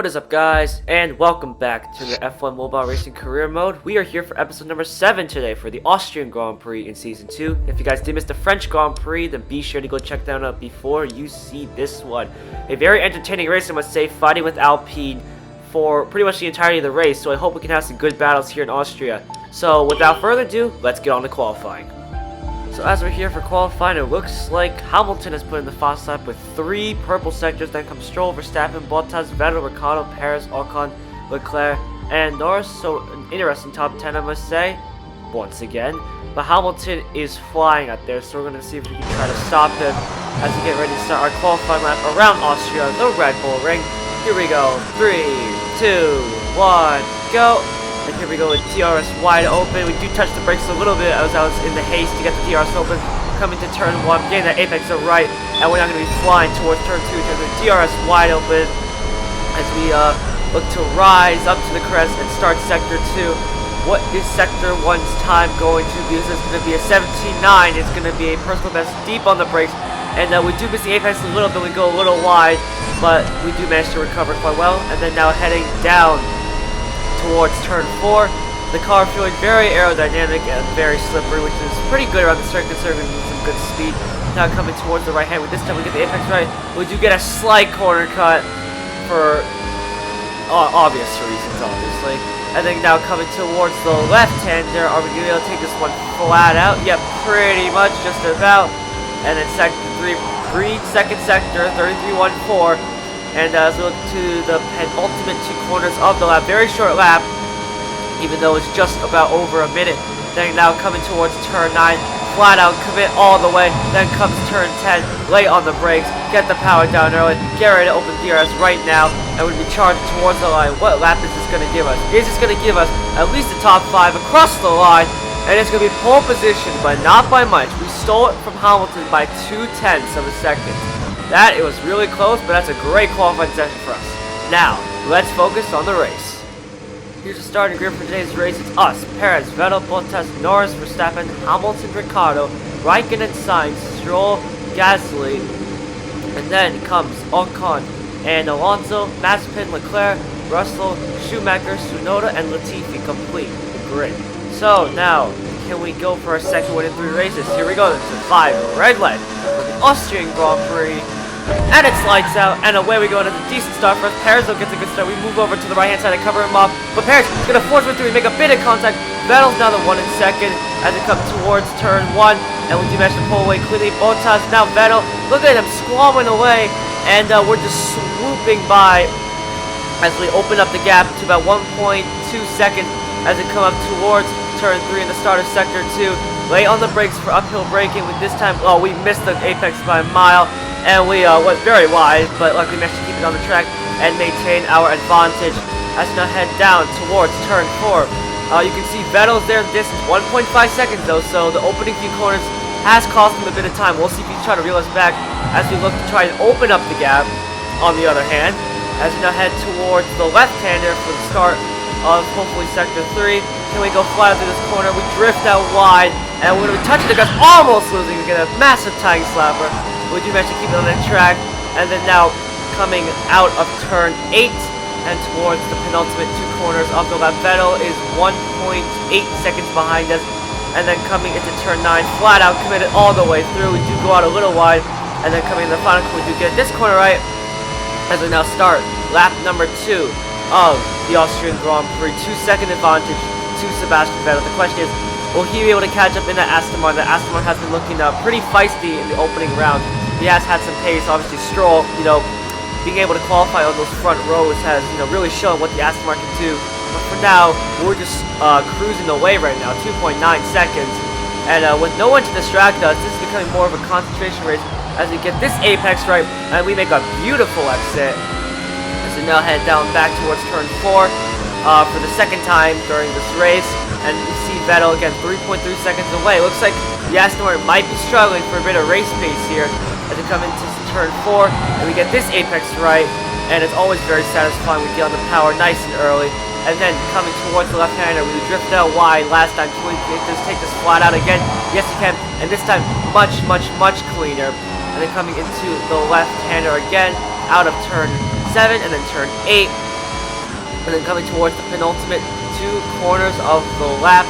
What is up, guys, and welcome back to the F1 Mobile Racing Career Mode. We are here for episode number 7 today for the Austrian Grand Prix in Season 2. If you guys did miss the French Grand Prix, then be sure to go check that out before you see this one. A very entertaining race, I must say, fighting with Alpine for pretty much the entirety of the race, so I hope we can have some good battles here in Austria. So, without further ado, let's get on to qualifying. So as we're here for qualifying, it looks like Hamilton has put in the fast lap with 3 purple sectors. Then comes Stroll, Verstappen, Bottas, Vettel, Ricciardo, Perez, Ocon, Leclerc, and Norris. So an interesting top 10, I must say, once again. But Hamilton is flying out there, so we're going to see if we can try to stop him as we get ready to start our qualifying lap around Austria, the Red Bull Ring. Here we go, 3, 2, 1, go! And here we go with DRS wide open. We do touch the brakes a little bit as I was in the haste to get the DRS open. Coming to turn 1, getting that apex to right, and we're not going to be flying towards turn 2. Turn the DRS wide open as we look to rise up to the crest and start sector 2. What is sector 1's time going to be? This is going to be a 17.9. It's going to be a personal best deep on the brakes. And we do miss the apex a little bit. We go a little wide, but we do manage to recover quite well. And then now heading down towards turn 4, the car feeling very aerodynamic and very slippery, which is pretty good around the circuit, serving some good speed. Now coming towards the right hand, with this time we get the apex right. We do get a slight corner cut for obvious reasons, obviously. And then now coming towards the left hand there, are we going to be able to take this one flat out? Yep, pretty much, just about. And then sector 3, second sector, 33.14. And as we look to the penultimate 2 corners of the lap, very short lap, even though it's just about over a minute. Then now coming towards turn 9, flat out commit all the way. Then comes turn 10, lay on the brakes, get the power down early, get ready to open DRS right now, and we'll be charging towards the line. What lap is this going to give us? Is this going to give us at least a top 5 across the line? And it's going to be pole position, but not by much. We stole it from Hamilton by 0.2 of a second. That, it was really close, but that's a great qualifying session for us. Now, let's focus on the race. Here's the starting grid for today's race. It's us, Perez, Vettel, Bottas, Norris, Verstappen, Hamilton, Ricciardo, Raikkonen, Sainz, Stroll, Gasly, and then comes Ocon and Alonso, Mazepin, Leclerc, Russell, Schumacher, Tsunoda, and Latifi complete the grid. So now, can we go for our second win in 3 races? Here we go. It's a 5 red light for the Austrian Grand Prix. And it's lights out, and away we go. And it's a decent start for us. Perez will get a good start. We move over to the right-hand side and cover him off. But Perez is going to force him through. We make a bit of contact. Vettel's now the 1 in second as we come towards turn 1. And we do manage to pull away cleanly. Bottas, now Vettel. Look at him squalming away. And we're just swooping by as we open up the gap to about 1.2 seconds as we come up towards turn 3 in the start of sector 2. Lay on the brakes for uphill braking. With this time, we missed the apex by a mile, and we went very wide, but luckily managed to keep it on the track and maintain our advantage as we now head down towards turn 4. You can see Vettel's there in the distance, 1.5 seconds though, so the opening few corners has cost him a bit of time. We'll see if he can try to reel us back as we look to try and open up the gap. On the other hand, as we now head towards the left-hander for the start of hopefully sector 3. Can we go fly through this corner? We drift out wide, and we're going to be touching the gas, almost losing. We get a massive tying slapper. We do manage to keep it on the track, and then now coming out of turn 8 and towards the penultimate 2 corners of the lap. Vettel is 1.8 seconds behind us, and then coming into turn 9, flat out committed all the way through. We do go out a little wide, and then coming in the final corner, we do get this corner right as we now start lap number 2 of the Austrian Grand Prix. 2-second advantage to Sebastian Vettel. The question is, will he be able to catch up in the Aston Martin? The Aston Martin has been looking pretty feisty in the opening round. He has had some pace. Obviously, Stroll, being able to qualify on those front rows has, really shown what the Aston Martin can do. But for now, we're just cruising away right now, 2.9 seconds. And with no one to distract us, this is becoming more of a concentration race as we get this apex right, and we make a beautiful exit. As we now head down back towards turn 4 for the second time during this race. And you see Vettel again 3.3 seconds away. Looks like the Aston Martin might be struggling for a bit of race pace here as we come into turn 4, and we get this apex right, and it's always very satisfying. We get on the power nice and early, and then coming towards the left-hander, we drifted out wide last time. Can we just take this flat out again? Yes, we can, and this time much cleaner. And then coming into the left-hander again, out of turn 7 and then turn 8. And then coming towards the penultimate 2 corners of the lap.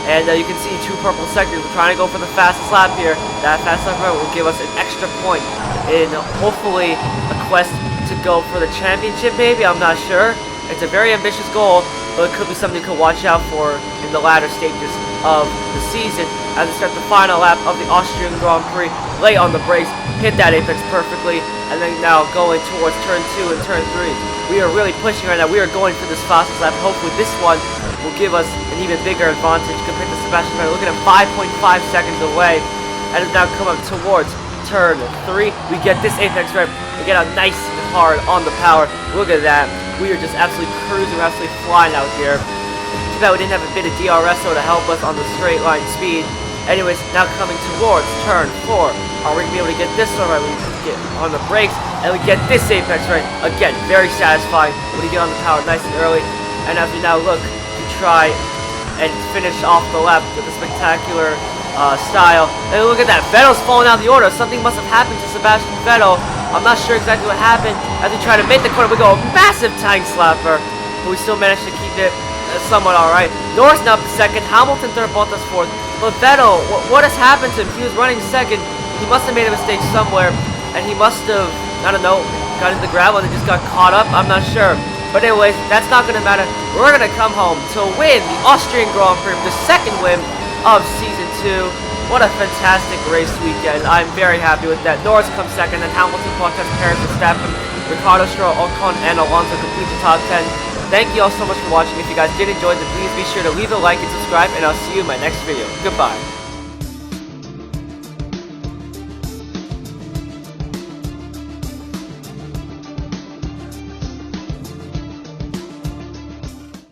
And you can see 2 purple sectors. We're trying to go for the fastest lap here. That fast lap will give us an extra point in hopefully a quest to go for the championship, maybe. I'm not sure. It's a very ambitious goal, but it could be something you could watch out for in the latter stages of the season. As we start the final lap of the Austrian Grand Prix, lay on the brakes, hit that apex perfectly, and then now going towards turn 2 and turn 3. We are really pushing right now. We are going for this fastest lap. Hopefully this one will give us an even bigger advantage compared to Sebastian Vettel. Look at him, 5.5 seconds away, and now come up towards turn 3. We get this apex right. We get out nice and hard on the power. Look at that. We are just absolutely cruising, we're absolutely flying out here. Too bad we didn't have a bit of DRS to help us on the straight line speed. Anyways, now coming towards turn 4. Are we going to be able to get this one right? We get on the brakes, and we get this apex right. Again, very satisfying when you get on the power nice and early. And as we now look to try and finish off the lap with a spectacular style. And look at that, Vettel's falling out of the order. Something must have happened to Sebastian Vettel. I'm not sure exactly what happened. As we try to make the corner, we go a massive tank slapper, but we still managed to keep it somewhat alright. Norris now up to second, Hamilton third, Bottas fourth. But Vettel, what has happened to him? He was running second. He must have made a mistake somewhere, and he must have, I don't know, got into the gravel and just got caught up. I'm not sure. But anyways, that's not going to matter. We're going to come home to win the Austrian Grand Prix, the second win of Season 2. What a fantastic race weekend. I'm very happy with that. Norris comes second, and Hamilton, Bottas, Perez, Verstappen, Ricciardo, Stroll, Ocon, and Alonso complete the top 10. Thank you all so much for watching. If you guys did enjoy, then please be sure to leave a like and subscribe, and I'll see you in my next video. Goodbye.